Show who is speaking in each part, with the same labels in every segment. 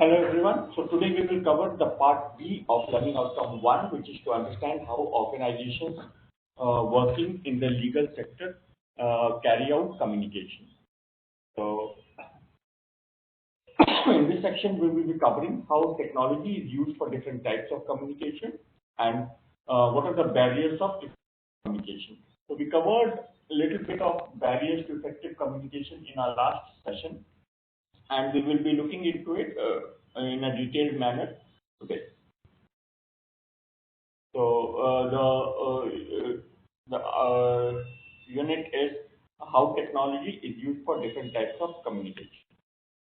Speaker 1: Hello everyone. So today we will cover the part B of learning outcome 1, which is to understand how organizations working in the legal sector carry out communication. So in this section we will be covering how technology is used for different types of communication and what are the barriers of communication. So we covered a little bit of barriers to effective communication in our last session, and we will be looking into it in a detailed manner. Okay. So the unit is how technology is used for different types of communication.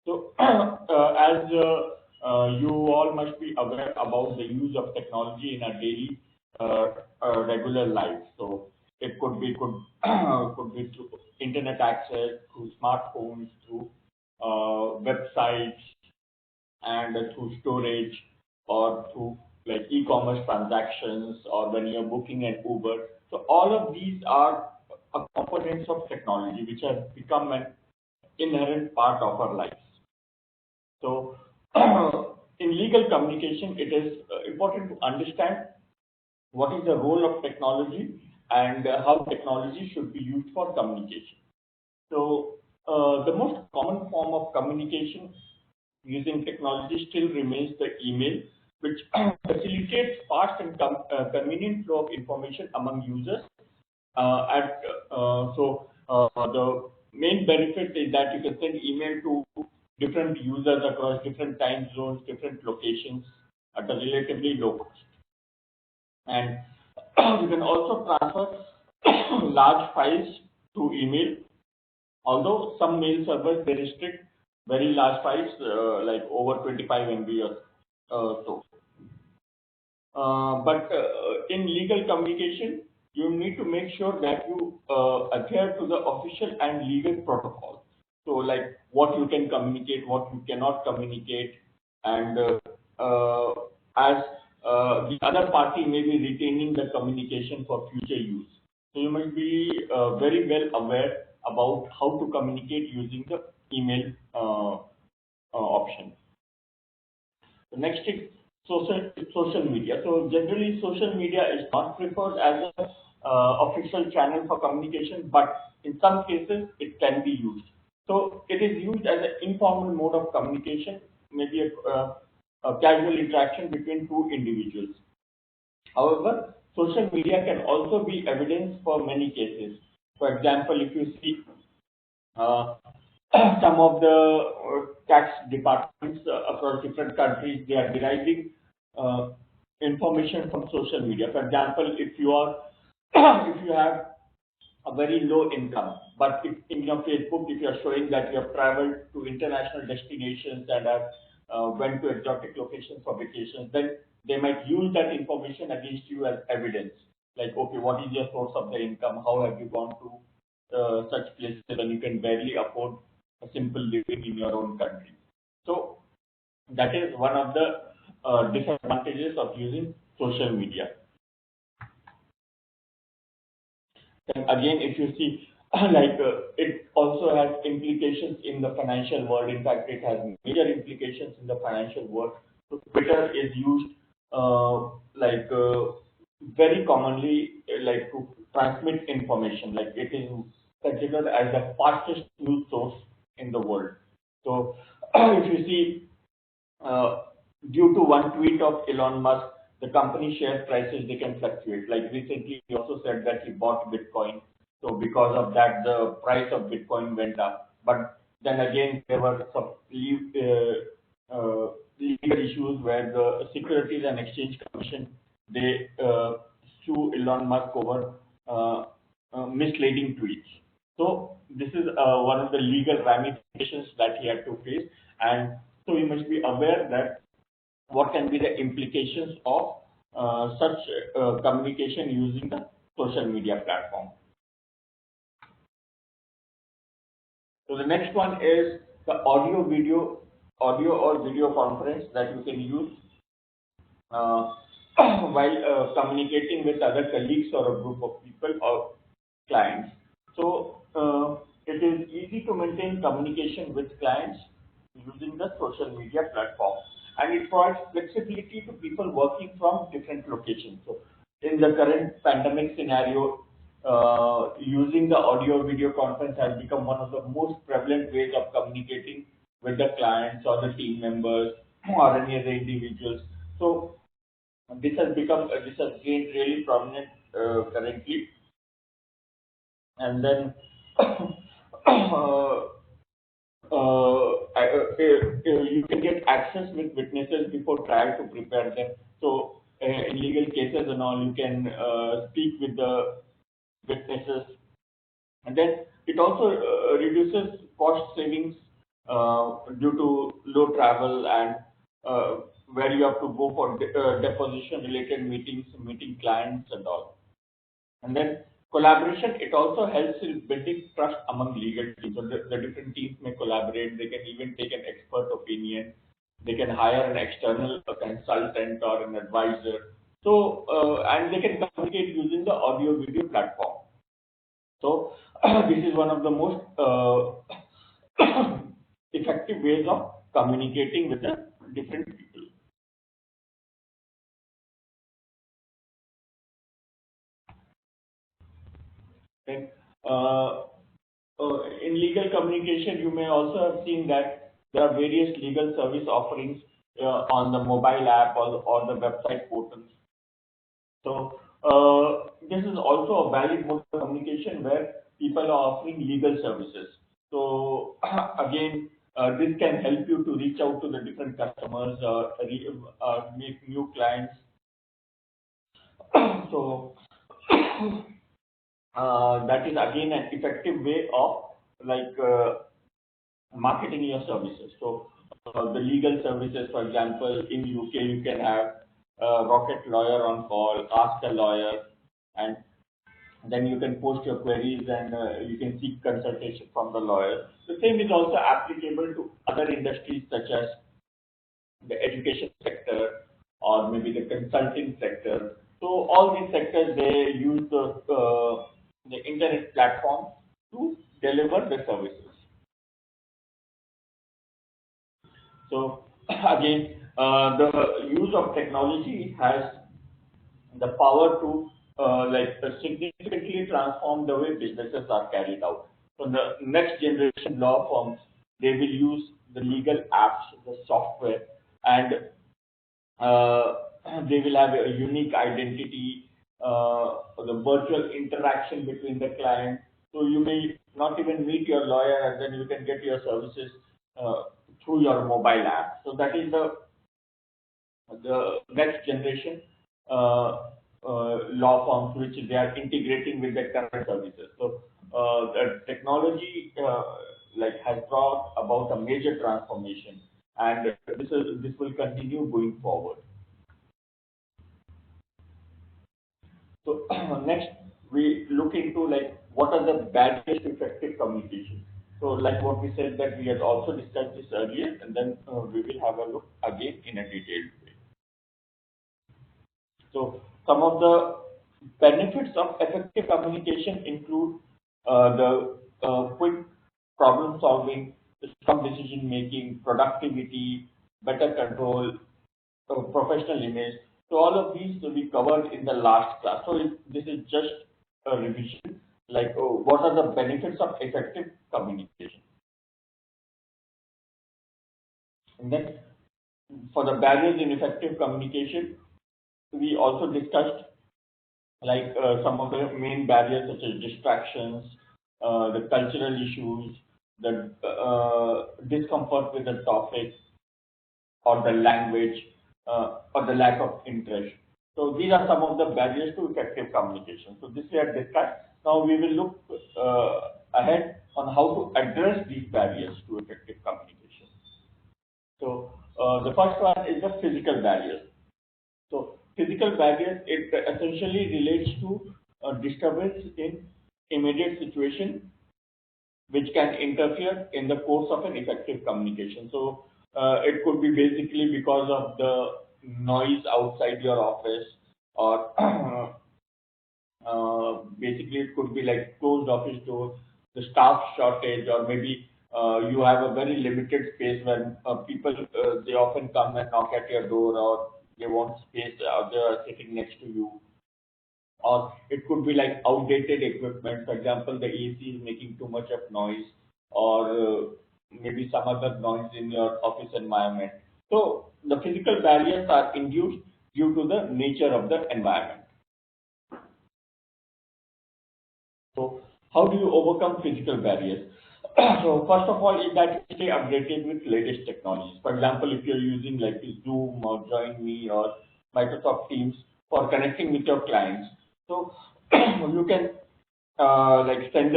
Speaker 1: So as you all must be aware about the use of technology in our daily regular life. So it could be could be through internet access, through smartphones, through websites, and through storage, or through like e-commerce transactions, or when you're booking an Uber. So all of these are components of technology which have become an inherent part of our lives. So in legal communication, it is important to understand what is the role of technology and how technology should be used for communication. So the most common form of communication using technology still remains the email, which facilitates fast and convenient flow of information among users. The main benefit is that you can send email to different users across different time zones, different locations at a relatively low cost. And you can also transfer large files to email, although some mail servers they restrict very large files like over 25 MB or so. But in legal communication, you need to make sure that you adhere to the official and legal protocol. So like what you can communicate, what you cannot communicate, and as the other party may be retaining the communication for future use. So you must be very well aware about how to communicate using the email option. The next is social media. So generally, social media is not preferred as an official channel for communication, but in some cases it can be used. So it is used as an informal mode of communication, maybe a casual interaction between two individuals. However, social media can also be evidence for many cases. For example, if you see uh, some of the tax departments across different countries, they are deriving uh, information from social media. For example, if you are if you have a very low income, but if in your Facebook, if you are showing that you have traveled to international destinations and have went to exotic locations for vacations, then they might use that information against you as evidence. Like, okay, what is your source of the income? How have you gone to such places when you can barely afford a simple living in your own country? So that is one of the disadvantages of using social media. Then again, if you see, it also has implications in the financial world. In fact, it has major implications in the financial world. So Twitter is used very commonly to transmit information. Like it is considered as the fastest news source in the world. So if you see, uh, due to one tweet of Elon Musk, the company share prices they can fluctuate. Like recently, he also said that he bought Bitcoin, so because of that, the price of Bitcoin went up. But then again, there were some legal issues where the Securities and Exchange Commission they sue Elon Musk over misleading tweets. So this is one of the legal ramifications that he had to face, and so we must be aware that what can be the implications of such communication using the social media platform. So the next one is the audio or video conference that you can use uh, while communicating with other colleagues or a group of people or clients. So it is easy to maintain communication with clients using the social media platform, and it provides flexibility to people working from different locations. So in the current pandemic scenario, using the audio video conference has become one of the most prevalent ways of communicating with the clients or the team members or any other individuals. So this has gained really prominent currently. And then you can get access with witnesses before trial to prepare them. So in legal cases and all, you can speak with the witnesses. And then it also reduces cost savings due to low travel and where you have to go for deposition related meetings, meeting clients and all. And then collaboration, it also helps in building trust among legal teams. So the different teams may collaborate. They can even take an expert opinion. They can hire an external consultant or an advisor. So and they can communicate using the audio video platform. So this is one of the most effective ways of communicating with the different people. Then, in legal communication, you may also have seen that there are various legal service offerings on the mobile app or the website portals. So this is also a valid mode of communication where people are offering legal services. So again, this can help you to reach out to the different customers, make new clients. So that is again an effective way of like marketing your services. So the legal services, for example, in UK you can have Rocket Lawyer on call, Ask a Lawyer, and then you can post your queries and you can seek consultation from the lawyer. The same is also applicable to other industries such as the education sector or maybe the consulting sector. So all these sectors, they use the internet platform to deliver the services. So again, the use of technology has the power to significantly transform the way businesses are carried out. So the next generation law firms, they will use the legal apps, the software, and uh, they will have a unique identity, the virtual interaction between the client. So you may not even meet your lawyer, and then you can get your services uh, through your mobile app. So that is the next generation law firms which they are integrating with their current services. So the technology has brought about a major transformation, and this will continue going forward. So next we look into like what are the barriers to effective communication. So like what we said that we had also discussed this earlier, and then we will have a look again in a detailed way. So some of the benefits of effective communication include the quick problem solving, strong decision making, productivity, better control, professional image. So all of these will be covered in the last class. So this is just a revision, like what are the benefits of effective communication. And then for the barriers in effective communication, we also discussed like some of the main barriers such as distractions, the cultural issues, the discomfort with the topic or the language, or the lack of interest. So these are some of the barriers to effective communication. So this we have discussed. Now we will look ahead on how to address these barriers to effective communication. So the first one is the physical barriers. So physical barriers, it essentially relates to a disturbance in immediate situation which can interfere in the course of an effective communication. So it could be basically because of the noise outside your office, or basically it could be like closed office doors, the staff shortage, or maybe you have a very limited space when people they often come and knock at your door, or they want space, or they are sitting next to you, or it could be like outdated equipment. For example, the AC is making too much of noise, or maybe some other noise in your office environment. So the physical barriers are induced due to the nature of the environment. So how do you overcome physical barriers? So first of all is that you stay updated with latest technologies. For example, if you're using like Zoom or Join Me or Microsoft Teams for connecting with your clients, so you can like send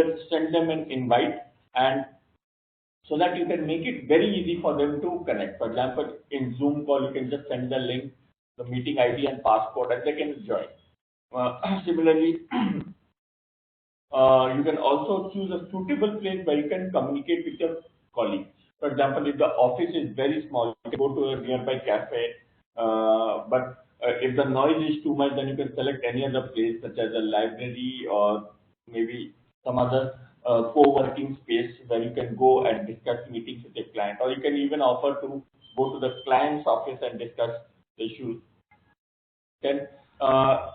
Speaker 1: them an invite, and so that you can make it very easy for them to connect. For example, in Zoom call, you can just send the link, the meeting ID and passcode, and they can join. Similarly, you can also choose a suitable place where you can communicate with your colleagues. For example, if the office is very small, you can go to a nearby cafe. But if the noise is too much, then you can select any other place, such as a library or maybe some other co-working space where you can go and discuss meetings with a client. Or you can even offer to go to the client's office and discuss the issues. Then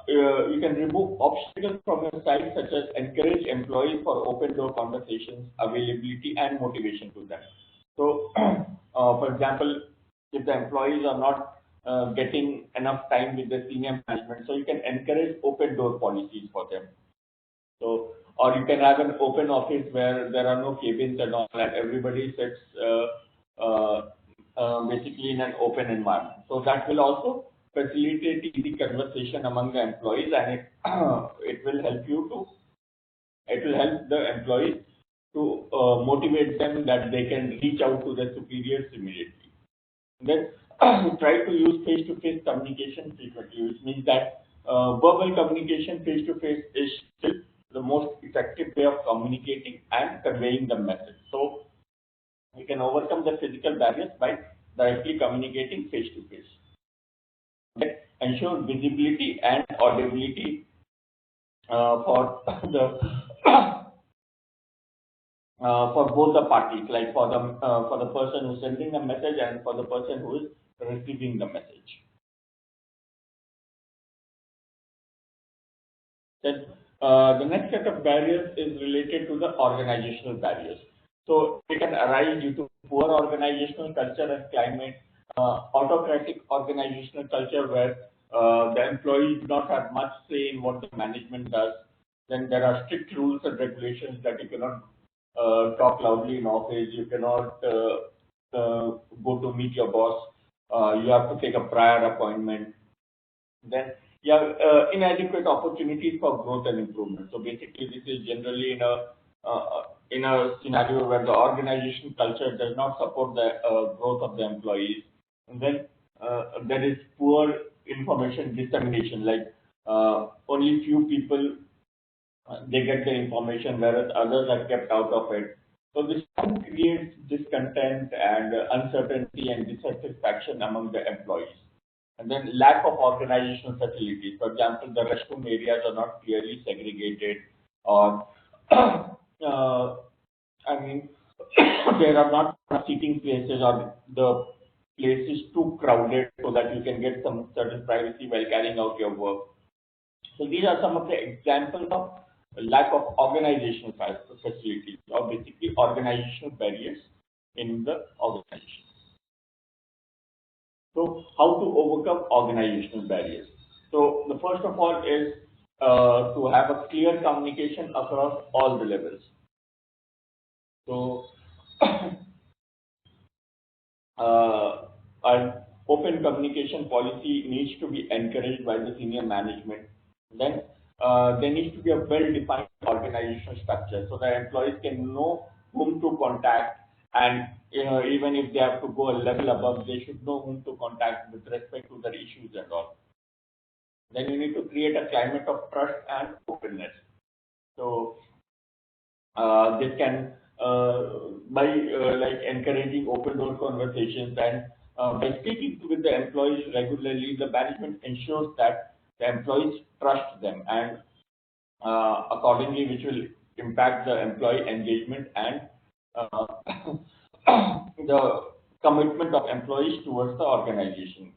Speaker 1: you can remove obstacles from your site, such as encourage employees for open door conversations, availability, and motivation to them. So, for example, if the employees are not getting enough time with the senior management, so you can encourage open door policies for them. So, or you can have an open office where there are no cabins and all, and everybody sits basically in an open environment. So that will also facilitate easy conversation among the employees, and it it will help you to it will help the employees to motivate them that they can reach out to their superiors immediately. Then try to use face-to-face communication frequently, which means that verbal communication face-to-face is still the most effective way of communicating and conveying the message. So you can overcome the physical barriers by directly communicating face-to-face. Ensure visibility and audibility for the for both the parties, like for the person who's sending the message and for the person who is receiving the message. Then the next set of barriers is related to the organizational barriers. So it can arise due to poor organizational culture and climate, autocratic organizational culture where the employees do not have much say in what the management does. Then there are strict rules and regulations that you cannot talk loudly in office, you cannot go to meet your boss, you have to take a prior appointment. Then you have inadequate opportunities for growth and improvement. So basically, this is generally in a scenario where the organization culture does not support the growth of the employees. And then there is poor information dissemination, like only few people they get the information, whereas others are kept out of it. So this creates discontent and uncertainty and dissatisfaction among the employees. And then lack of organizational facilities. For example, the restroom areas are not clearly segregated, or I mean, there are not seating places, or the place is too crowded so that you can get some certain privacy while carrying out your work. So these are some of the examples of lack of organizational facilities, or basically organizational barriers in the organization. So how to overcome organizational barriers? So the first of all is to have a clear communication across all the levels. So an open communication policy needs to be encouraged by the senior management. Then there needs to be a well-defined organizational structure so that employees can know whom to contact, and even if they have to go a level above, they should know whom to contact with respect to their issues and all. Then you need to create a climate of trust and openness. So this can by like encouraging open door conversations, and by speaking with the employees regularly, the management ensures that the employees trust them, and accordingly, which will impact the employee engagement and uh, the commitment of employees towards the organization.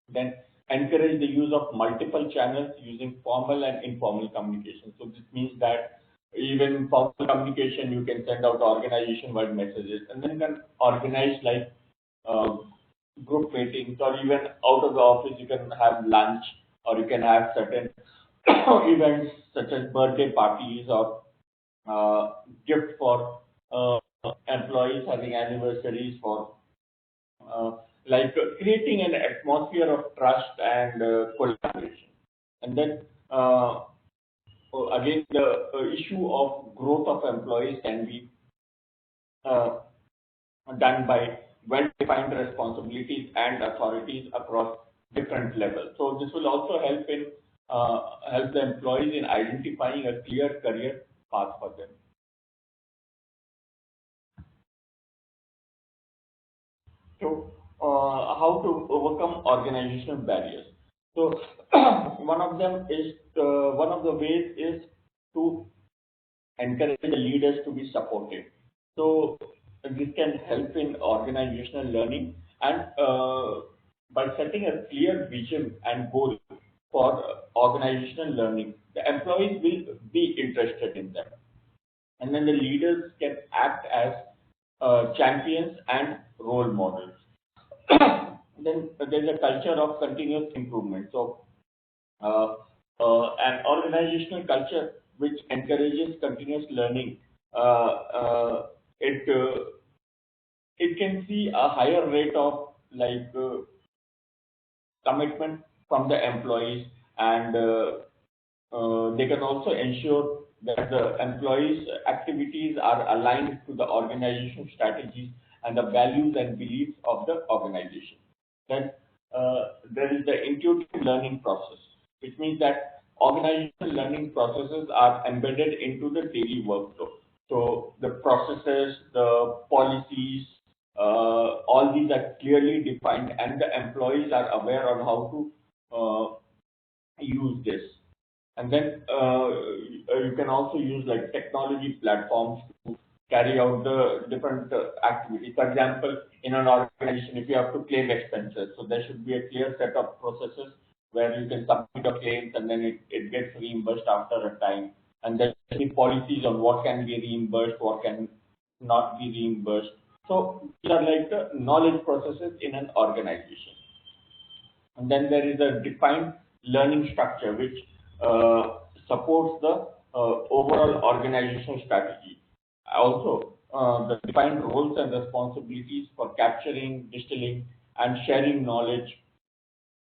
Speaker 1: Then encourage the use of multiple channels using formal and informal communication. So this means that even formal communication, you can send out organization-wide messages, and then you can organize like uh, group meetings, or even out of the office you can have lunch, or you can have certain events such as birthday parties, or gift for employees having anniversaries, for uh, creating an atmosphere of trust and collaboration. And then again, the issue of growth of employees can be uh, done by well-defined responsibilities and authorities across different levels. So this will also help the employees in identifying a clear career path for them. So, how to overcome organizational barriers? So, one of the ways is to encourage the leaders to be supportive. So, this can help in organizational learning, and by setting a clear vision and goal for organizational learning, the employees will be interested in them, and then the leaders can act as champions and role models. Then there's a culture of continuous improvement. So, uh, an organizational culture which encourages continuous learning, uh, uh, it it can see a higher rate of commitment from the employees, and they can also ensure that the employees' activities are aligned to the organization strategies and the values and beliefs of the organization. Then there is the intuitive learning process, which means that organizational learning processes are embedded into the daily workflow. So the processes, the policies, all these are clearly defined, and the employees are aware on how to use this. And then you can also use like technology platforms to carry out the different activities. For example, in an organization, if you have to claim expenses, so there should be a clear set of processes where you can submit your claims, and then it gets reimbursed after a time. And there should be policies on what can be reimbursed, what can not be reimbursed. So these are like the knowledge processes in an organization. And then there is a defined learning structure which supports the overall organizational strategy. Also, the defined roles and responsibilities for capturing, distilling, and sharing knowledge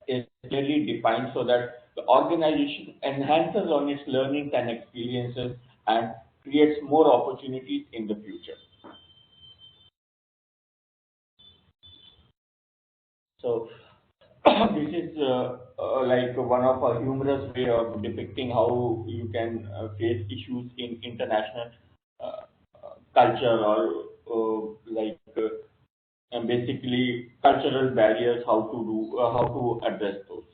Speaker 1: is clearly defined so that the organization enhances on its learnings and experiences and creates more opportunities in the future. So this is like one of a humorous way of depicting how you can face issues in international culture, or and basically cultural barriers, how to address those.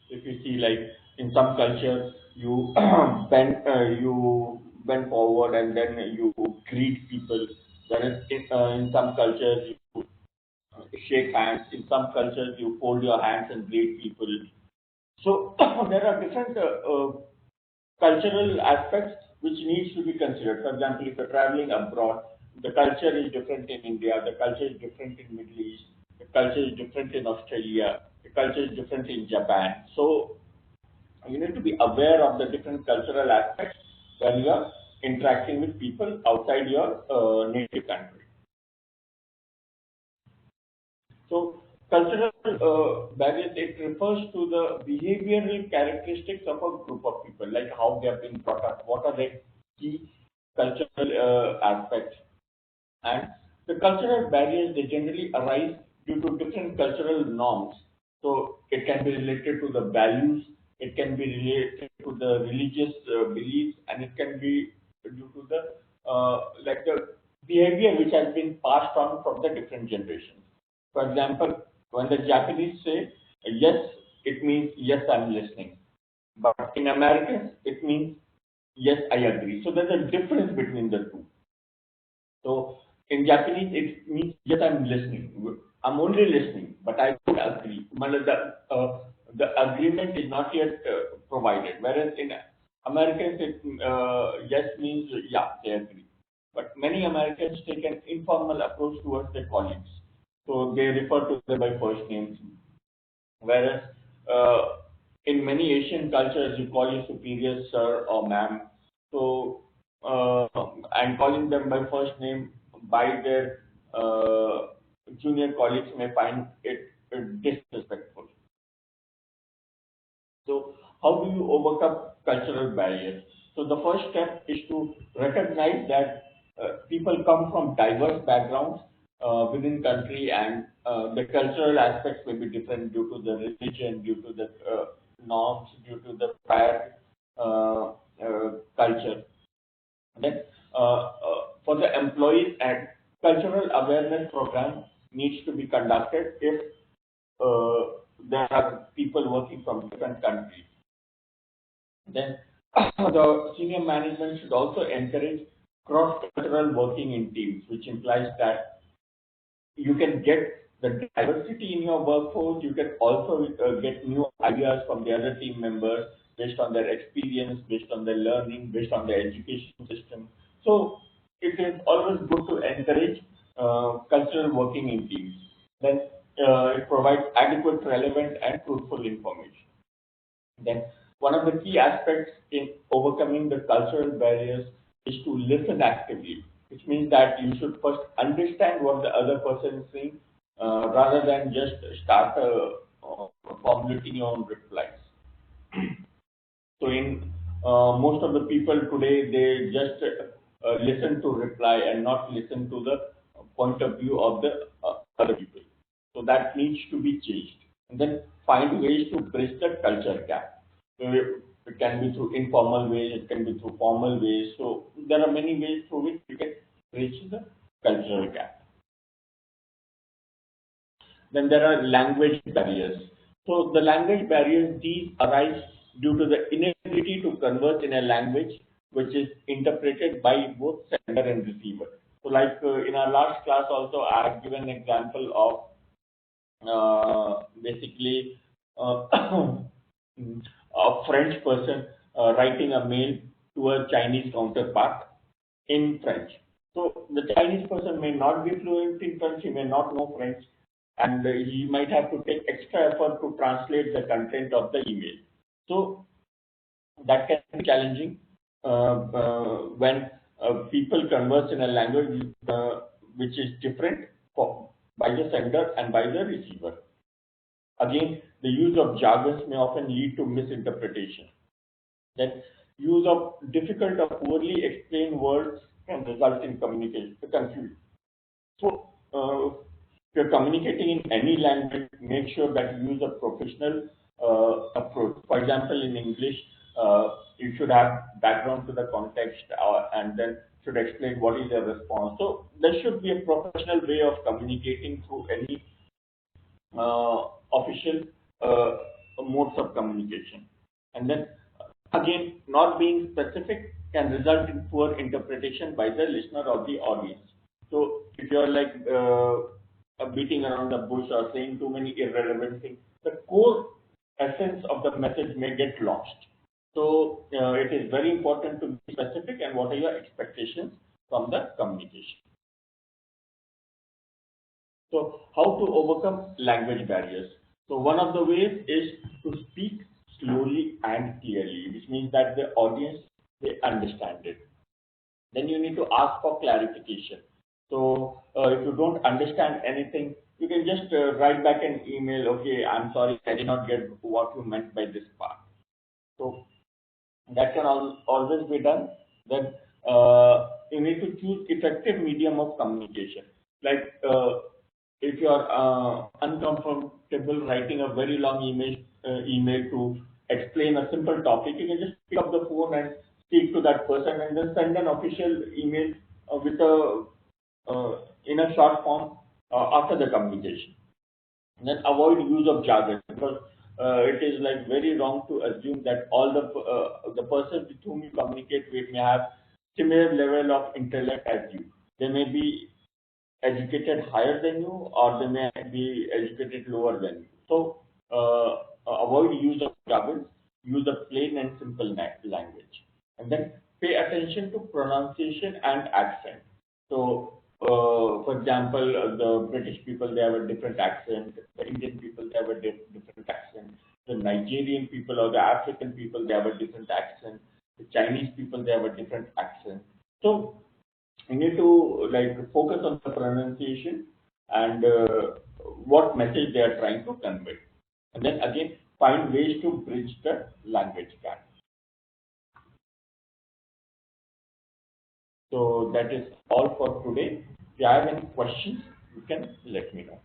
Speaker 1: If you see, like in some cultures, you bend forward and then you greet people. Whereas in some cultures you shake hands. In some cultures, you fold your hands and greet people. So there are different cultural aspects which needs to be considered. For example, if you're traveling abroad, the culture is different in India, the culture is different in Middle East, the culture is different in Australia, the culture is different in Japan. So you need to be aware of the different cultural aspects when you are interacting with people outside your native country. So cultural barriers, it refers to the behavioral characteristics of a group of people, like how they have been brought up, what are the key cultural aspects. And the cultural barriers, they generally arise due to different cultural norms. So it can be related to the values, it can be related to the religious beliefs, and it can be due to the the behavior which has been passed on from the different generations. For example, when the Japanese say yes, it means yes, I'm listening. But in Americans, it means yes, I agree. So there's a difference between the two. So in Japanese, it means yes, I'm listening. I'm only listening, but I don't agree. The agreement is not yet provided. Whereas in Americans, yes means yeah, they agree. But many Americans take an informal approach towards their colleagues. So they refer to them by first names. Whereas uh, in many Asian cultures, you call your superiors sir or ma'am. So and calling them by first name by their junior colleagues may find it disrespectful. So how do you overcome cultural barriers? So the first step is to recognize that people come from diverse backgrounds within country, and the cultural aspects may be different due to the religion, due to the norms, due to the prior culture. Then for the employees, and cultural awareness program needs to be conducted if there are people working from different countries. Then the senior management should also encourage cross-cultural working in teams, which implies that you can get the diversity in your workforce. You can also get new ideas from the other team members based on their experience, based on their learning, based on their education system. So it is always good to encourage cultural working in teams. Then it provides adequate, relevant, and truthful information. Then one of the key aspects in overcoming the cultural barriers is to listen actively, which means that you should first understand what the other person is saying rather than just start formulating your own replies. So in most of the people today, they just listen to reply and not listen to the point of view of the other people. So that needs to be changed. And then find ways to bridge the culture gap. So it can be through informal ways, it can be through formal ways. So there are many ways through which you can bridge the cultural gap. Then there are language barriers. So the language barriers, these arise due to the inability to converse in a language which is interpreted by both sender and receiver. So like in our last class also, I have given an example of basically a French person writing a mail to a Chinese counterpart in French. So the Chinese person may not be fluent in French, he may not know French, and he might have to take extra effort to translate the content of the email. So that can be challenging when people converse in a language which is different by the sender and by the receiver. Again, the use of jargons may often lead to misinterpretation. Then, use of difficult or poorly explained words can result in communication confusion. So, if you're communicating in any language, make sure that you use a professional approach. For example, in English, you should have background to the context and then should explain what is your response. So, there should be a professional way of communicating through any official modes of communication. And then again, not being specific can result in poor interpretation by the listener or the audience. So if you're like beating around the bush or saying too many irrelevant things, the core essence of the message may get lost. So it is very important to be specific and what are your expectations from the communication. So how to overcome language barriers? So one of the ways is to speak slowly and clearly, which means that the audience, they understand it. Then you need to ask for clarification. So if you don't understand anything, you can just write back an email. Okay, I'm sorry, I did not get what you meant by this part. So that can always be done. Then you need to choose effective medium of communication. Like if you are uncomfortable writing a very long email to explain a simple topic, you can just pick up the phone and speak to that person, and then send an official email with a in a short form after the communication. And then avoid use of jargon, because it is like very wrong to assume that all the persons with whom you communicate with may have similar level of intellect as you. They may be educated higher than you, or they may be educated lower than you. So avoid use of jargon, use a plain and simple language, and then pay attention to pronunciation and accent. So, for example, the British people, they have a different accent. The Indian people, they have a different accent. The Nigerian people or the African people, they have a different accent. The Chinese people, they have a different accent. So you need to like focus on the pronunciation and what message they are trying to convey, and then again find ways to bridge the language gap. So that is all for today. If you have any questions, you can let me know.